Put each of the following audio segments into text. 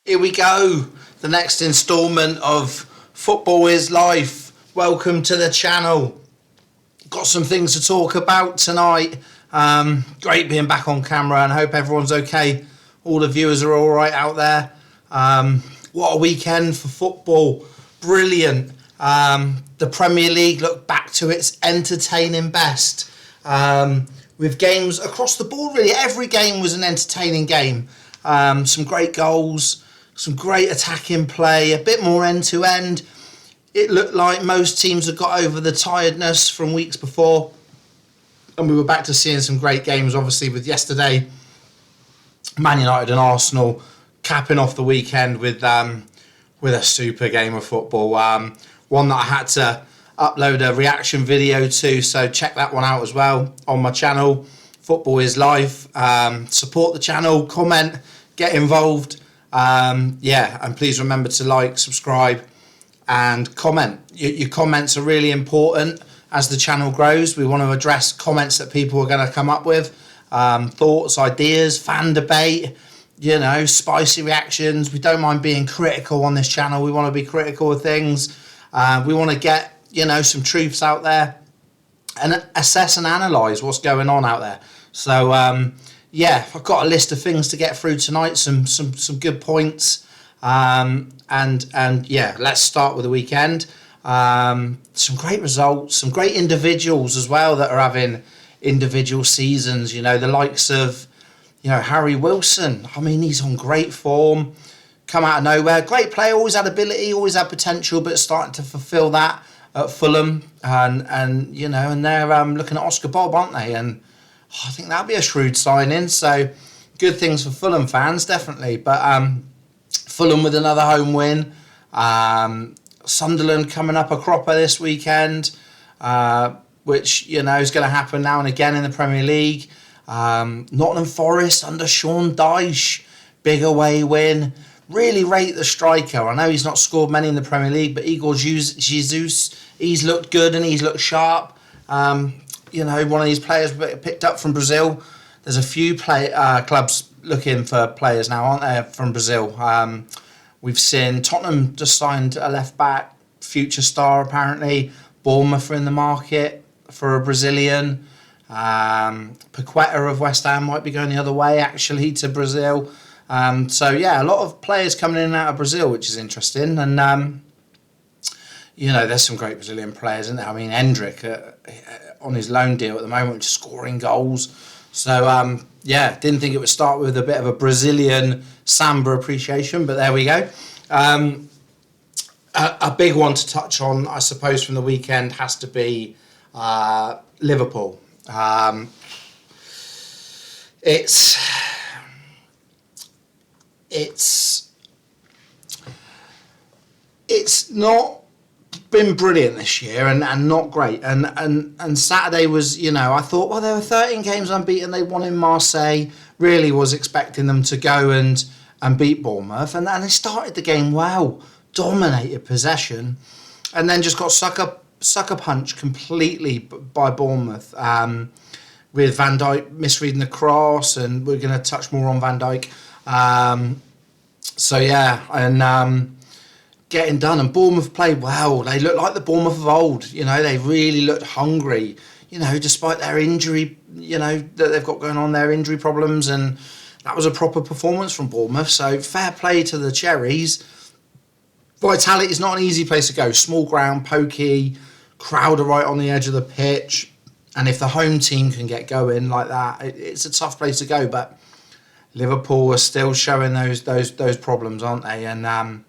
Here we go. The next instalment of Football is Life. Welcome to the channel. Got some things to talk about tonight. Great being back on camera, and I hope everyone's okay. All the viewers are all right out there. What a weekend for football. Brilliant. The Premier League looked back to its entertaining best. With games across the board, really. Every game was an entertaining game. Some great goals, some great attacking play, a bit more end-to-end. It looked like most teams had got over the tiredness from weeks before. And we were back to seeing some great games, obviously, with yesterday, Man United and Arsenal capping off the weekend with a super game of football. One that I had to upload a reaction video to, so check that one out as well on my channel. Football is Life. Support the channel, comment, get involved. And please remember to like, subscribe, and comment. Your comments are really important as the channel grows. We want to address comments that people are going to come up with, thoughts, ideas, fan debate, spicy reactions. We don't mind being critical on this channel. We want to be critical of things. We want to get some truths out there and assess and analyse what's going on out there. So I've got a list of things to get through tonight, some good points, and let's start with the weekend. Some great results, some great individuals as well that are having individual seasons, the likes of Harry Wilson. I mean, he's on great form, come out of nowhere, great player, always had ability, always had potential, but starting to fulfil that at Fulham, and they're looking at Oscar Bob, aren't they? And I think that'll be a shrewd signing. So good things for Fulham fans, definitely. But Fulham with another home win. Sunderland coming up a cropper this weekend, which is going to happen now and again in the Premier League. Nottingham Forest under Sean Dyche, big away win. Really rate the striker. I know he's not scored many in the Premier League, but Igor Jesus, he's looked good and he's looked sharp. One of these players picked up from Brazil. There's a few clubs looking for players now, aren't there, from Brazil? We've seen Tottenham just signed a left-back, future star apparently. Bournemouth are in the market for a Brazilian. Paqueta of West Ham might be going the other way, actually, to Brazil. A lot of players coming in and out of Brazil, which is interesting. And, there's some great Brazilian players, isn't there? I mean, Hendrick on his loan deal at the moment, just scoring goals. So, didn't think it would start with a bit of a Brazilian samba appreciation, but there we go. A big one to touch on, I suppose, from the weekend has to be Liverpool. It's not been brilliant this year and not great. And Saturday was, I thought, well, there were 13 games unbeaten. They won in Marseille. Really was expecting them to go and beat Bournemouth. And they started the game well, dominated possession, and then just got sucker punched completely by Bournemouth. With Van Dijk misreading the cross, and we're going to touch more on Van Dijk. Getting done, and Bournemouth played well. They looked like the Bournemouth of old. They really looked hungry. Despite their injury, that they've got going on, their injury problems, and that was a proper performance from Bournemouth. So fair play to the Cherries. Vitality is not an easy place to go. Small ground, pokey, crowd are right on the edge of the pitch, and if the home team can get going like that, it's a tough place to go. But Liverpool are still showing those problems, aren't they? And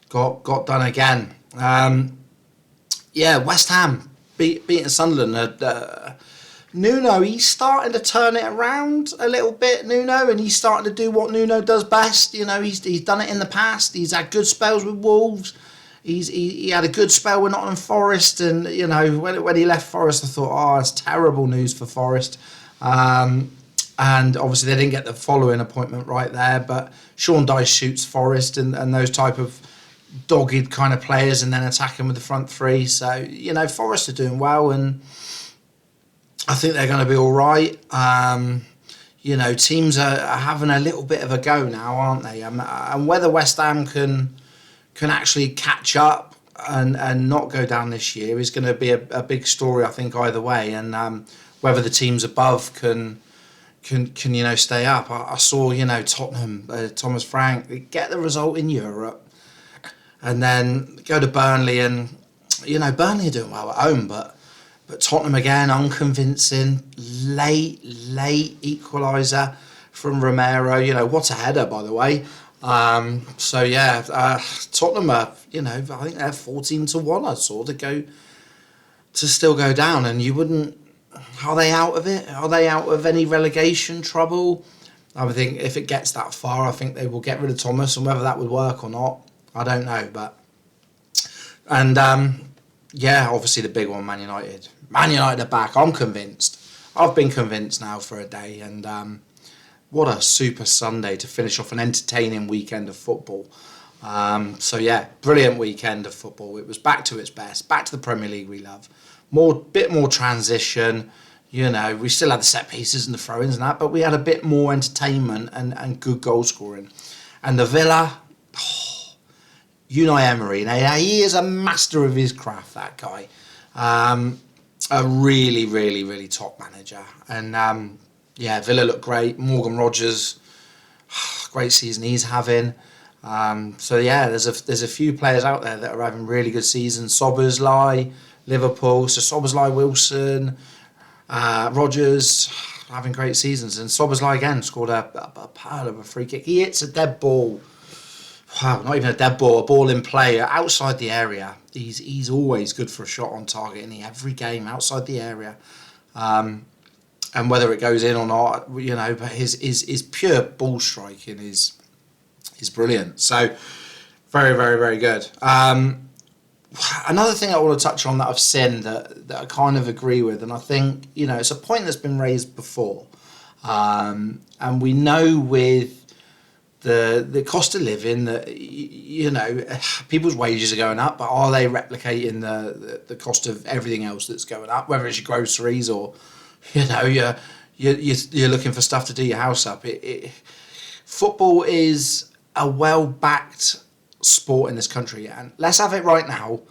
got done again. West Ham beating Sunderland. Nuno, he's starting to turn it around a little bit, Nuno, and he's starting to do what Nuno does best. He's done it in the past. He's had good spells with Wolves. He had a good spell with Nottingham Forest, and when he left Forest, I thought, it's terrible news for Forest. And obviously they didn't get the following appointment right there, but Sean Dyche shoots Forest and those type of dogged kind of players, and then attacking with the front three. So Forest are doing well, and I think they're going to be all right. teams are having a little bit of a go now, aren't they? And whether West Ham can actually catch up and not go down this year is going to be a big story, I think, either way. And whether the teams above can stay up. I saw Tottenham, Thomas Frank get the result in Europe, and then go to Burnley, and Burnley are doing well at home, but Tottenham again unconvincing. Late equaliser from Romero. What a header, by the way. Tottenham are, I think they're 14-1. I saw to still go down, and you wouldn't. Are they out of it? Are they out of any relegation trouble? I would think if it gets that far, I think they will get rid of Thomas, and whether that would work or not, I don't know. Obviously the big one, Man United. Man United are back. I'm convinced. I've been convinced now for a day, and what a super Sunday to finish off an entertaining weekend of football. Brilliant weekend of football. It was back to its best, back to the Premier League we love. Bit more transition, we still had the set pieces and the throw-ins and that, but we had a bit more entertainment and good goal scoring. And the Villa, Unai Emery, he is a master of his craft, that guy. A really, really, really top manager. And Villa look great. Morgan Rogers, great season he's having. There's a few players out there that are having really good seasons. Szoboszlai, Liverpool, so Szoboszlai, Wilson, Rogers having great seasons, and Szoboszlai again scored a pearl of a free kick. He hits a dead ball. Wow, not even a dead ball, a ball in play outside the area. He's always good for a shot on target in every game outside the area, and whether it goes in or not, but his pure ball striking is brilliant. So very, very, very good. Another thing I want to touch on that I've seen that I kind of agree with, and I think it's a point that's been raised before, and we know with the cost of living that people's wages are going up, but are they replicating the cost of everything else that's going up, whether it's your groceries or you're looking for stuff to do your house up. Football is a well-backed sport in this country, and let's have it right now.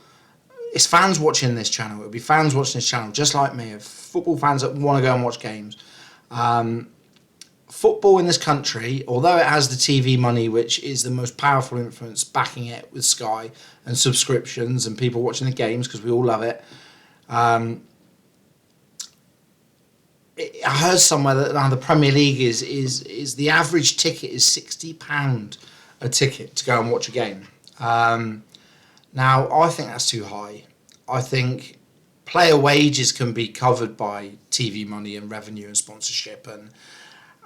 It's fans watching this channel. It'll be fans watching this channel just like me, of football fans that want to go and watch games. Football in this country, although it has the TV money, which is the most powerful influence backing it with Sky and subscriptions and people watching the games because we all love it. I heard somewhere that now the Premier League is the average ticket is £60 a ticket to go and watch a game. Now, I think that's too high. I think player wages can be covered by TV money and revenue and sponsorship, and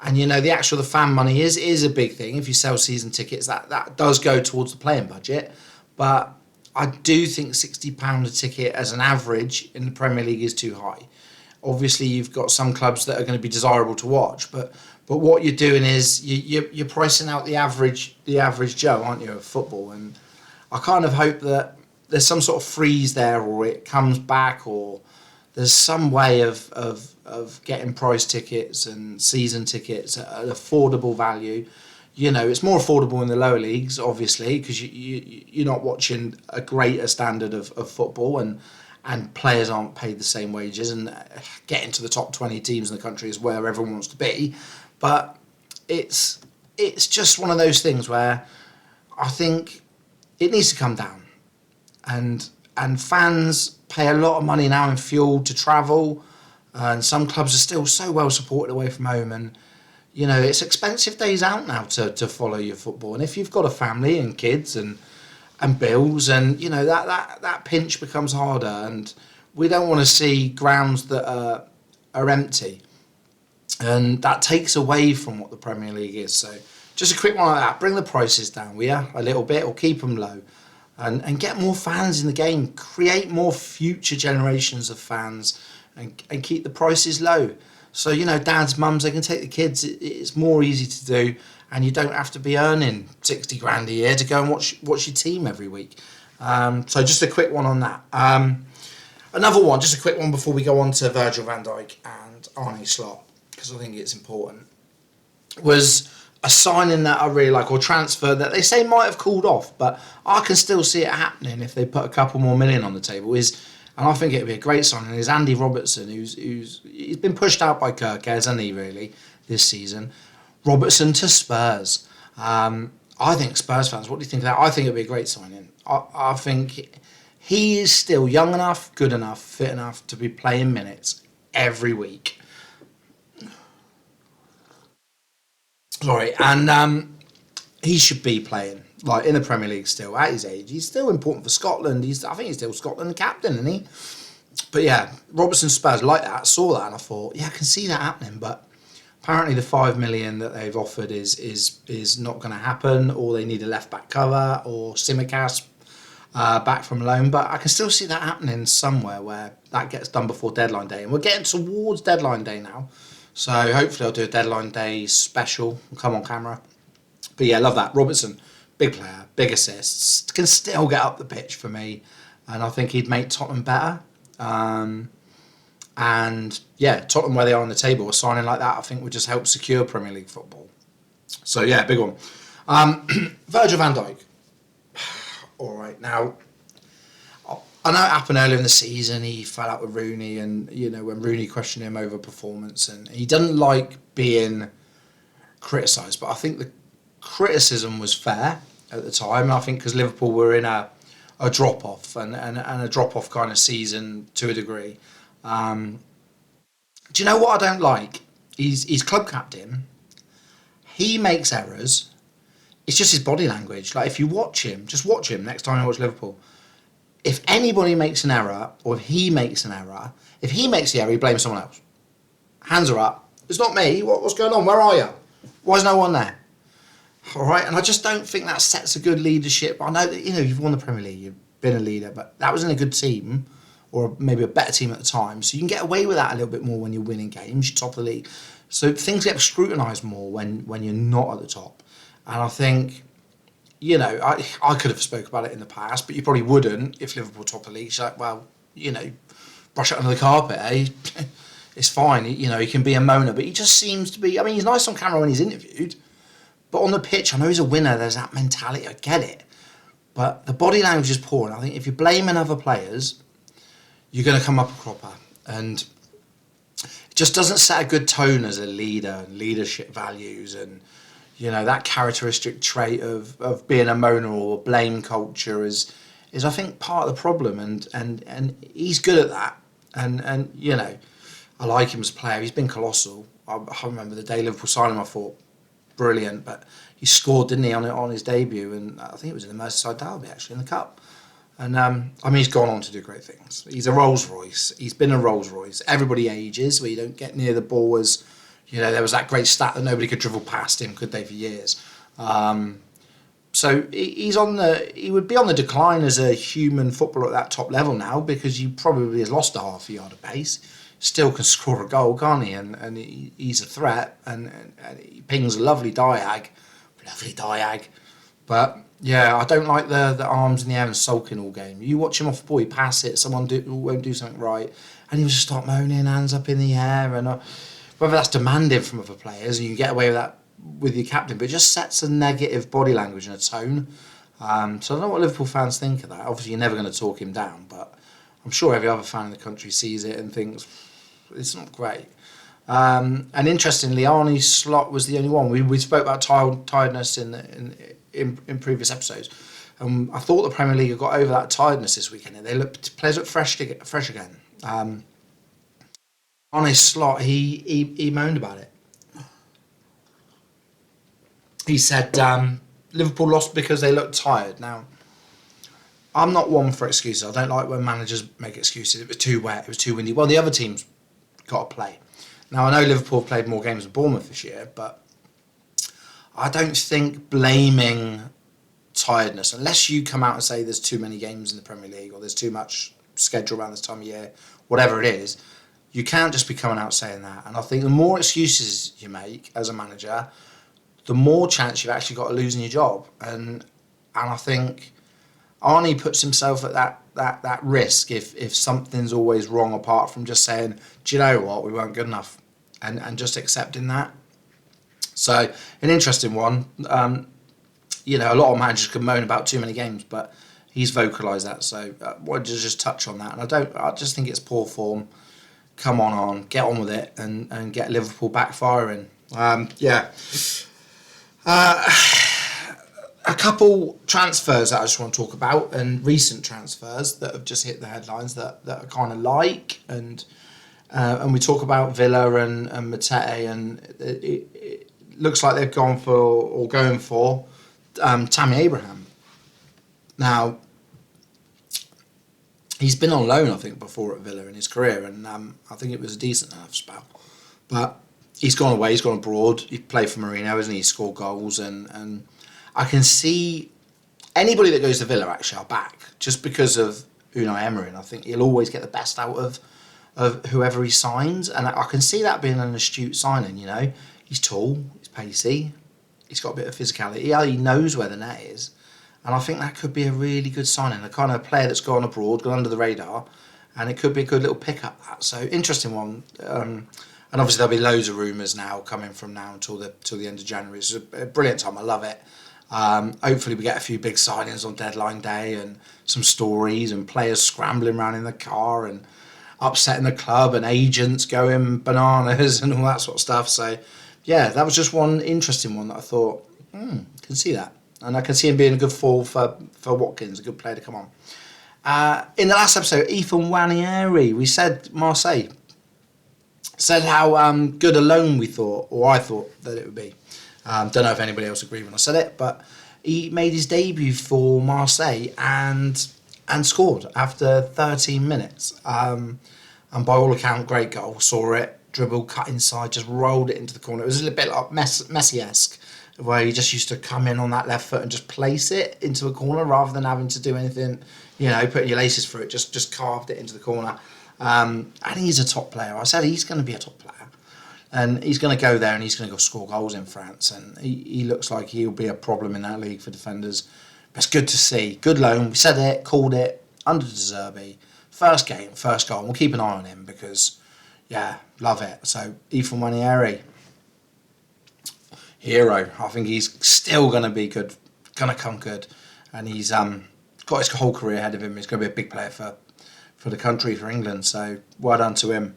the fan money is a big thing. If you sell season tickets, that does go towards the playing budget. But I do think £60 a ticket as an average in the Premier League is too high. Obviously, you've got some clubs that are going to be desirable to watch, but what you're doing is you're pricing out the average Joe, aren't you, of football? And I kind of hope that there's some sort of freeze there, or it comes back, or there's some way of getting price tickets and season tickets at an affordable value. It's more affordable in the lower leagues, obviously, because you're not watching a greater standard of football, and players aren't paid the same wages, and getting to the top 20 teams in the country is where everyone wants to be. But it's just one of those things where I think it needs to come down, and fans pay a lot of money now in fuel to travel, and some clubs are still so well supported away from home, and it's expensive days out now to follow your football. And if you've got a family and kids and bills, and that pinch becomes harder, and we don't want to see grounds that are empty, and that takes away from what the Premier League is. So just a quick one like that: bring the prices down, will ya, a little bit, or keep them low, and get more fans in the game, create more future generations of fans, and keep the prices low. So dads, mums, they can take the kids. It's more easy to do, and you don't have to be earning 60 grand a year to go and watch your team every week. So just a quick one on that. Another one, just a quick one before we go on to Virgil van Dijk and Arne Slot, because I think it's important. was a signing that I really like, or transfer that they say might have cooled off, but I can still see it happening if they put a couple more million on the table. And I think it'd be a great signing. Is Andy Robertson, who's he's been pushed out by Kirk, hasn't he? Really, this season. Robertson to Spurs. I think Spurs fans. What do you think of that? I think it'd be a great signing. I think he is still young enough, good enough, fit enough to be playing minutes every week. Sorry, and he should be playing like in the Premier League still at his age. He's still important for Scotland. I think he's still Scotland captain, isn't he? But yeah, Robertson Spurs like that. Saw that and I thought, yeah, I can see that happening. But apparently, the 5 million that they've offered is not going to happen, or they need a left back cover, or Simicast back from loan. But I can still see that happening somewhere where that gets done before deadline day, and we're getting towards deadline day now. So hopefully I'll do a deadline day special and come on camera. But yeah, love that. Robertson, big player, big assists, can still get up the pitch for me. And I think he'd make Tottenham better. And yeah, Tottenham where they are on the table, a signing like that I think would just help secure Premier League football. So yeah, big one. Virgil van Dijk. All right, now I know it happened earlier in the season. He fell out with Rooney, and when Rooney questioned him over performance, and he doesn't like being criticised. But I think the criticism was fair at the time. I think because Liverpool were in a drop off and a drop off kind of season to a degree. Do you know what I don't like? He's club captain. He makes errors. It's just his body language. Like if you watch him, just watch him next time you watch Liverpool. If anybody makes an error, or if he makes an error, if he makes the error, he blames someone else. Hands are up. It's not me. What's going on? Where are you? Why is no one there? All right, and I just don't think that sets a good leadership. I know that you've won the Premier League, you've been a leader, but that was in a good team, or maybe a better team at the time. So you can get away with that a little bit more when you're winning games, you're top of the league. So things get scrutinised more when you're not at the top. And I think, I could have spoke about it in the past, but you probably wouldn't if Liverpool top of the league. It's like, well, brush it under the carpet, eh? It's fine. He can be a moaner, but he just seems to be. I mean, he's nice on camera when he's interviewed, but on the pitch, I know he's a winner. There's that mentality. I get it, but the body language is poor. And I think if you're blaming other players, you're going to come up a cropper, and it just doesn't set a good tone as a leader and leadership values and. That characteristic trait of being a moaner or blame culture is I think part of the problem, and he's good at that, and I like him as a player. He's been colossal. I remember the day Liverpool signed him. I thought brilliant, but he scored, didn't he, on his debut, and I think it was in the Merseyside derby actually in the cup. And he's gone on to do great things. He's a Rolls Royce. He's been a Rolls Royce. Everybody ages where you don't get near the ball as. There was that great stat that nobody could dribble past him, could they, for years? So he would be on the decline as a human footballer at that top level now, because he probably has lost a half a yard of pace. Still can score a goal, can't he? And he's a threat, and he pings a lovely diag. But yeah, I don't like the arms in the air and sulking all game. You watch him off the ball, he pass it, someone won't do something right, and he will just start moaning, hands up in the air, and whether that's demanded from other players, and you get away with that with your captain, but it just sets a negative body language and a tone. So I don't know what Liverpool fans think of that. Obviously, you're never going to talk him down, but I'm sure every other fan in the country sees it and thinks it's not great. And interestingly, Arne Slot was the only one. We spoke about tiredness in previous episodes. I thought the Premier League had got over that tiredness this weekend, and players look fresh again. On his Slot, he moaned about it. He said Liverpool lost because they looked tired. Now, I'm not one for excuses. I don't like when managers make excuses. It was too wet, it was too windy. Well, the other team's got to play. Now, I know Liverpool have played more games than Bournemouth this year, but I don't think blaming tiredness, unless you come out and say there's too many games in the Premier League or there's too much schedule around this time of year, whatever it is, you can't just be coming out saying that. And I think the more excuses you make as a manager, the more chance you've actually got of losing your job. And I think Arnie puts himself at that risk if something's always wrong, apart from just saying, do you know what, we weren't good enough, and just accepting that. So an interesting one. A lot of managers can moan about too many games, but he's vocalised that. So I wanted to just touch on that. And I just think it's poor form. Come on, get on with it, and get Liverpool backfiring. A couple transfers that I just want to talk about, and recent transfers that have just hit the headlines that I kind of like, and we talk about Villa and Matete, and it looks like they've gone for or going for Tammy Abraham. Now, he's been on loan, I think, before at Villa in his career, and I think it was a decent enough spell. But he's gone away, he's gone abroad. He played for Mourinho, hasn't he? He scored goals, and I can see anybody that goes to Villa actually are back just because of Unai Emery, and I think he'll always get the best out of whoever he signs, and I can see that being an astute signing. He's tall, he's pacey, he's got a bit of physicality, he knows where the net is, and I think that could be a really good signing, a kind of player that's gone abroad, gone under the radar, and it could be a good little pick-up. That so interesting one. And obviously there'll be loads of rumours now coming from now until the end of January. It's a brilliant time. I love it. Hopefully we get a few big signings on deadline day and some stories and players scrambling around in the car and upsetting the club and agents going bananas and all that sort of stuff. So yeah, that was just one interesting one that I thought, can see that. And I can see him being a good fall for Watkins, a good player to come on. In the last episode, Ethan Nwaneri, we said Marseille. Said how good a loan we thought, or I thought that it would be. Don't know if anybody else agreed when I said it, but he made his debut for Marseille and scored after 13 minutes. And by all accounts, great goal. Saw it, dribble, cut inside, just rolled it into the corner. It was a little bit like Messi-esque, where he just used to come in on that left foot and just place it into a corner rather than having to do anything, putting your laces through it, just carved it into the corner. And he's a top player. I said he's going to be a top player. And he's going to go there and he's going to go score goals in France. And he looks like he'll be a problem in that league for defenders. But it's good to see. Good loan. We said it, called it, under De Zerbi. First game, first goal. And we'll keep an eye on him because, love it. So, Ethan Nwaneri, hero. I think he's still going to be good, going to come good. And he's got his whole career ahead of him. He's going to be a big player for the country, for England. So, well done to him.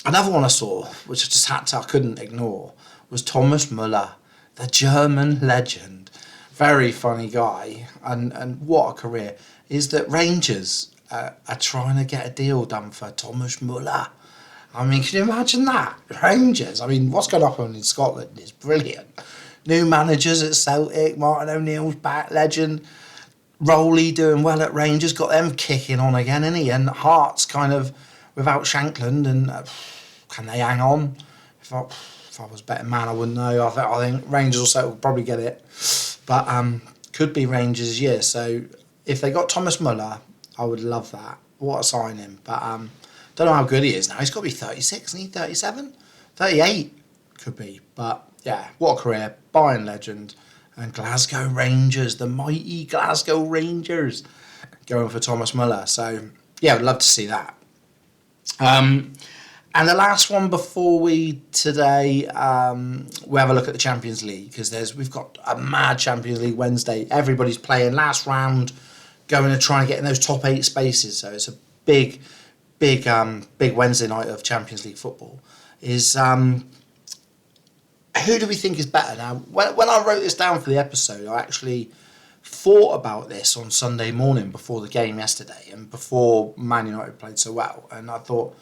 Another one I saw, which I couldn't ignore, was Thomas Müller, the German legend. Very funny guy, and what a career. Is that Rangers are trying to get a deal done for Thomas Müller. I mean, can you imagine that? Rangers, I mean, what's going to happen in Scotland is brilliant. New managers at Celtic, Martin O'Neill's back, legend. Rowley doing well at Rangers, got them kicking on again, isn't he? And Hearts kind of without Shankland, and can they hang on? If I was a better man, I wouldn't know. I think Rangers also will probably get it, but could be Rangers' year. So if they got Thomas Müller, I would love that. What a signing! But don't know how good he is now. He's got to be 36, isn't he? 37, 38 could be. But yeah, what a career! Bayern legend and Glasgow Rangers, the mighty Glasgow Rangers, going for Thomas Müller. So yeah, I'd love to see that. And the last one before we today, we have a look at the Champions League because we've got a mad Champions League Wednesday. Everybody's playing last round, going to try and get in those top 8 spaces. So it's a big Wednesday night of Champions League football. Who do we think is better? Now, when I wrote this down for the episode, I actually thought about this on Sunday morning before the game yesterday and before Man United played so well, and I thought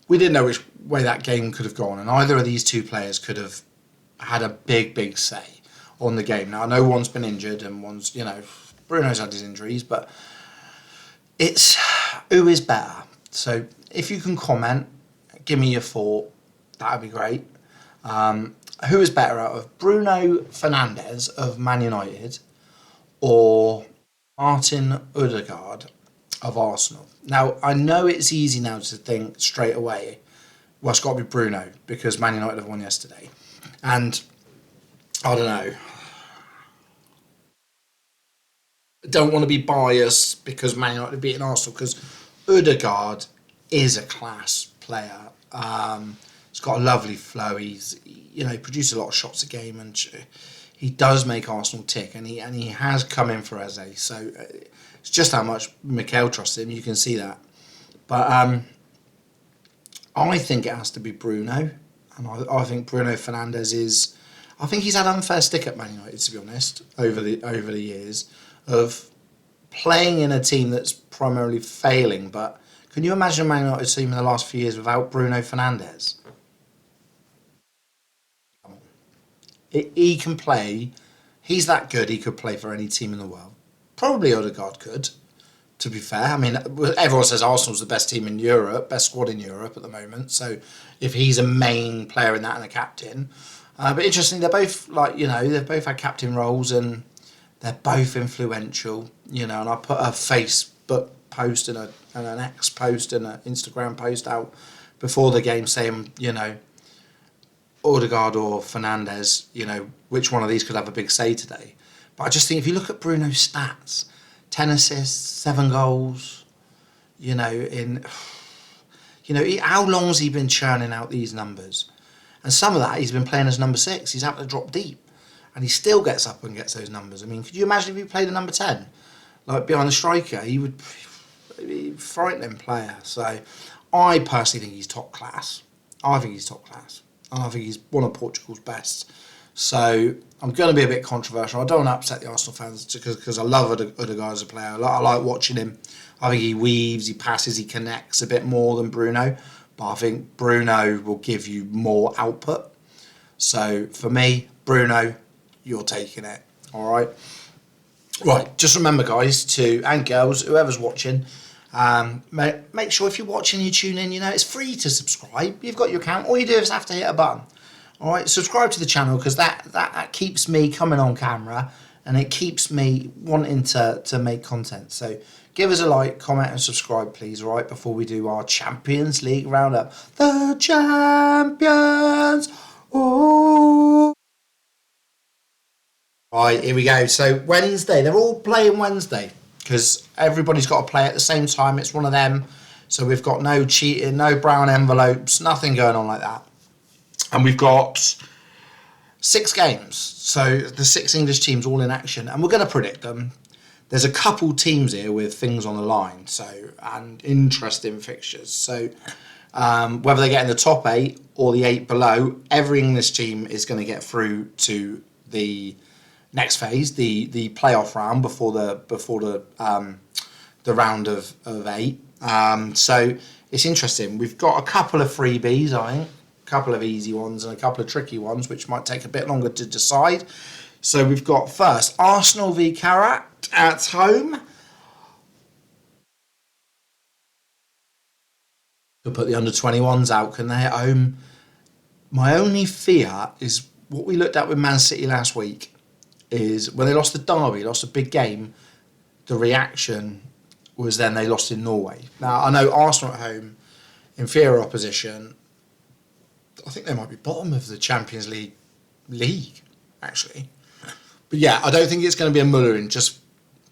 we didn't know which way that game could have gone, and either of these two players could have had a big say on the game. Now I know one's been injured and one's, Bruno's had his injuries, but it's who is better. So if you can comment, give me your thought, that would be great. Who is better out of Bruno Fernandes of Man United or Martin Odegaard of Arsenal? Now, I know it's easy now to think straight away, well, it's got to be Bruno because Man United have won yesterday. And I don't know. I don't want to be biased because Man United have beaten Arsenal because Odegaard is a class player. He's got a lovely flow. He's, produced a lot of shots a game, and he does make Arsenal tick. And he has come in for Eze. So it's just how much Mikel trusts him. You can see that. But I think it has to be Bruno, and I think Bruno Fernandes is. I think he's had unfair stick at Man United, to be honest, over the years of playing in a team that's primarily failing. But can you imagine a Man United team in the last few years without Bruno Fernandes? He can play. He's that good. He could play for any team in the world. Probably Odegaard could. To be fair, I mean, everyone says Arsenal's the best team in Europe, best squad in Europe at the moment. So if he's a main player in that and a captain, but interestingly, they're both they've both had captain roles and they're both influential. And I put a Facebook post and an X post and an Instagram post out before the game saying, Odegaard or Fernandes, which one of these could have a big say today. But I just think if you look at Bruno's stats, 10 assists, 7 goals, how long has he been churning out these numbers? And some of that he's been playing as number 6. He's had to drop deep. And he still gets up and gets those numbers. I mean, could you imagine if he played a number 10? Like behind the striker, he would be a frightening player. So I personally think he's top class. I think he's top class. And I think he's one of Portugal's best. So I'm going to be a bit controversial. I don't want to upset the Arsenal fans because I love Odegaard as a player. I like watching him. I think he weaves, he passes, he connects a bit more than Bruno. But I think Bruno will give you more output. So for me, Bruno, you're taking it. All right. Right. Just remember, guys, and girls, whoever's watching, make sure if you're watching, you tune in. It's free to subscribe. You've got your account. All you do is have to hit a button. All right, subscribe to the channel because that keeps me coming on camera and it keeps me wanting to make content. So give us a like, comment and subscribe, please, all right, before we do our Champions League roundup. The champions! Oh! Right, here we go. So Wednesday, they're all playing Wednesday because everybody's got to play at the same time. It's one of them. So we've got no cheating, no brown envelopes, nothing going on like that. And we've got 6 games. So the 6 English teams all in action. And we're going to predict them. There's a couple teams here with things on the line. And interesting fixtures. So whether they get in the top 8 or the 8 below, every English team is going to get through to the next phase, the playoff round before the round of 8. So it's interesting. We've got a couple of freebies, I think. Couple of easy ones and a couple of tricky ones which might take a bit longer to decide. So we've got first Arsenal v Karat at home. Could put the under-21s out, can they, at home? My only fear is what we looked at with Man City last week is when they lost the derby, lost a big game, the reaction was then they lost in Norway. Now I know Arsenal at home, inferior opposition, I think they might be bottom of the Champions League, actually. But yeah, I don't think it's going to be a mullering just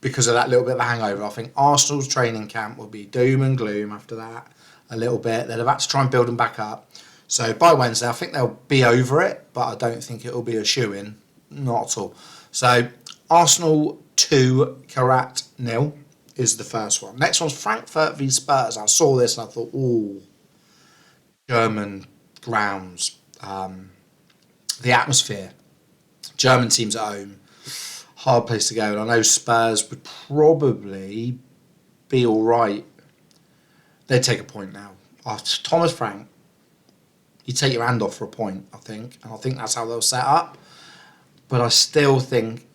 because of that little bit of a hangover. I think Arsenal's training camp will be doom and gloom after that a little bit. They'll have had to try and build them back up. So by Wednesday, I think they'll be over it, but I don't think it'll be a shoo-in. Not at all. So Arsenal 2, Karat 0 is the first one. Next one's Frankfurt v Spurs. I saw this and I thought, ooh, German grounds, the atmosphere, German teams at home, hard place to go. And I know Spurs would probably be all right. They'd take a point now. After Thomas Frank, you take your hand off for a point, I think. And I think that's how they'll set up. But I still think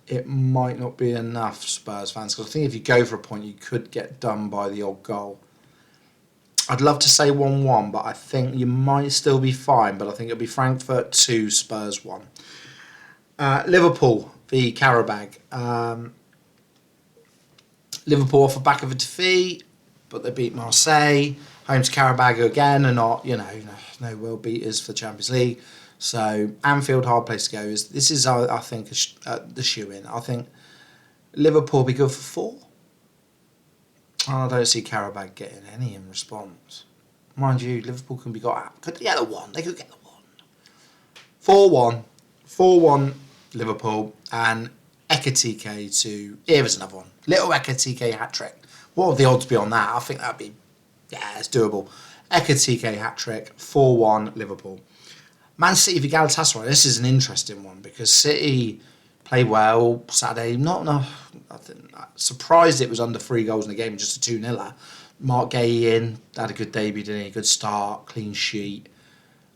it might not be enough, Spurs fans, because I think if you go for a point, you could get done by the odd goal. I'd love to say 1-1, but I think you might still be fine. But I think it'll be Frankfurt 2, Spurs 1. Liverpool v Karabag. Liverpool off the back of a defeat, but they beat Marseille. Home to Karabag again, and not, no world beaters for Champions League. So Anfield, hard place to go. This is I think the shoe-in. I think Liverpool will be good for 4. I don't see Karabag getting any in response. Mind you, Liverpool can be got at. Could they get the one? They could get the one. 4-1. 4-1 Liverpool. And Ekitike to... Here is another one. Little Ekitike hat-trick. What would the odds be on that? I think that'd be... Yeah, it's doable. Ekitike hat-trick. 4-1 Liverpool. Man City v Galatasaray. This is an interesting one because City played well Saturday. Not surprised it was under 3 goals in the game, just a 2-0. Mark Gay had a good debut, didn't he? Good start, clean sheet.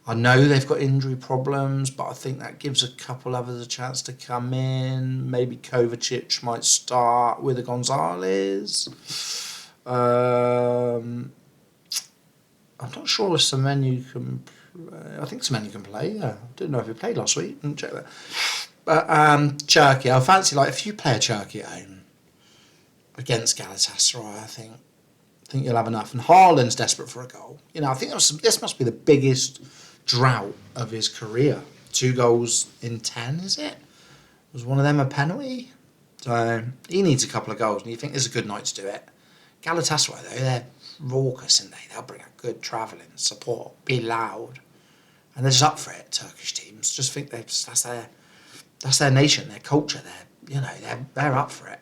I know they've got injury problems, but I think that gives a couple others a chance to come in. Maybe Kovacic might start with a Gonzalez. I'm not sure if Semenyo can play. I think Semenyo can play, yeah. I didn't know if he played last week. Didn't check that. But Cherki, I fancy if you play a Cherki at home against Galatasaray, I think you'll have enough. And Haaland's desperate for a goal. I think this must be the biggest drought of his career. 2 goals in 10, is it? Was one of them a penalty? So he needs a couple of goals, and you think there's a good night to do it. Galatasaray, though, they're raucous, aren't they? They'll bring out good travelling support, be loud, and they're just up for it. Turkish teams just think that's their nation, their culture. They're up for it.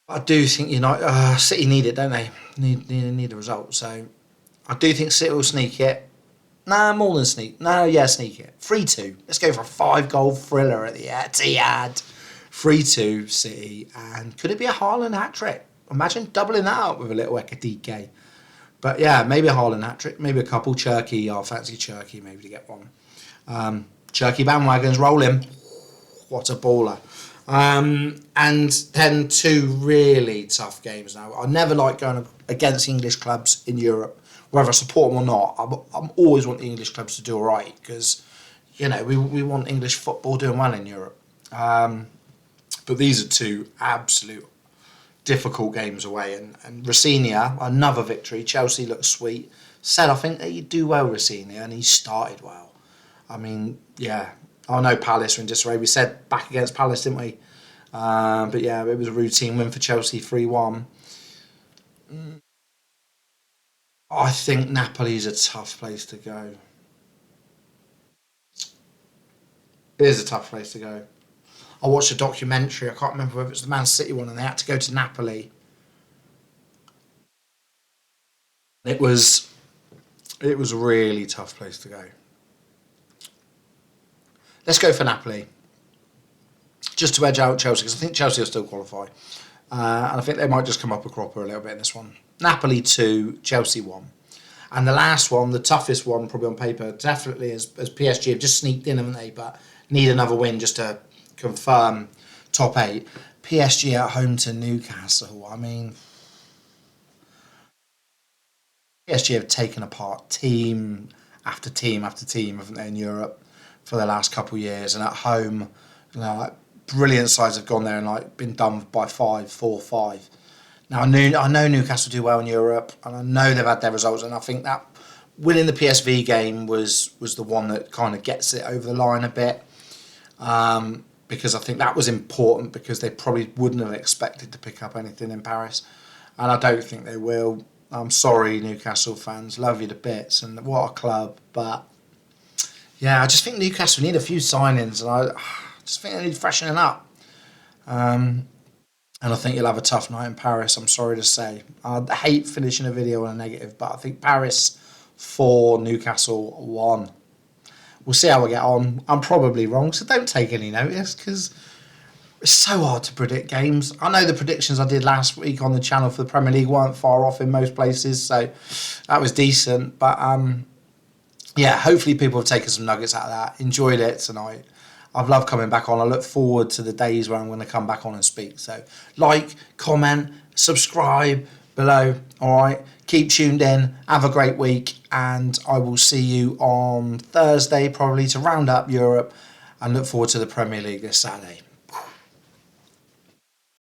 I do think City need it, don't they? Need a result. So I do think City will sneak it. Nah, more than sneak. No, yeah, sneak it. 3-2. Let's go for a 5-goal thriller at the Etihad. 3-2 City. And could it be a Haaland hat-trick? Imagine doubling that up with a little Ekitike. But yeah, maybe a Haaland hat-trick. Maybe a couple. Cherki. I'll fancy Cherki maybe to get one. Cherki bandwagons rolling. What a baller. And then 2 really tough games now. I never like going against English clubs in Europe, whether I support them or not. I'm always want the English clubs to do all right because, we want English football doing well in Europe. But these are 2 absolute difficult games away. And Rosenior, another victory. Chelsea looks sweet. I think that you do well, Rosenior, and he started well. I mean, yeah. I know Palace are in disarray. We said back against Palace, didn't we? But yeah, it was a routine win for Chelsea, 3-1. I think Napoli's a tough place to go. It is a tough place to go. I watched a documentary. I can't remember whether it was the Man City one, and they had to go to Napoli. It was a really tough place to go. Let's go for Napoli. Just to edge out Chelsea, because I think Chelsea will still qualify. And I think they might just come up a cropper a little bit in this one. Napoli 2, Chelsea 1. And the last one, the toughest one probably on paper, definitely as PSG have just sneaked in, haven't they? But need another win just to confirm top 8. PSG at home to Newcastle. I mean, PSG have taken apart team after team after team, haven't they, in Europe for the last couple of years. And at home, brilliant sides have gone there and been done by 4-5. Now I know Newcastle do well in Europe, and I know they've had their results, and I think that winning the PSV game was the one that kind of gets it over the line a bit, because I think that was important because they probably wouldn't have expected to pick up anything in Paris, and I don't think they will. I'm sorry, Newcastle fans, love you to bits, and what a club, but yeah, I just think Newcastle need a few signings, and I just think they need freshening up. And I think you'll have a tough night in Paris, I'm sorry to say. I hate finishing a video on a negative, but I think Paris 4, Newcastle 1. We'll see how we get on. I'm probably wrong, so don't take any notice, because it's so hard to predict games. I know the predictions I did last week on the channel for the Premier League weren't far off in most places, so that was decent. But yeah, hopefully people have taken some nuggets out of that, enjoyed it tonight. I've loved coming back on. I look forward to the days where I'm going to come back on and speak. So like, comment, subscribe below. All right. Keep tuned in. Have a great week. And I will see you on Thursday probably to round up Europe and look forward to the Premier League this Saturday.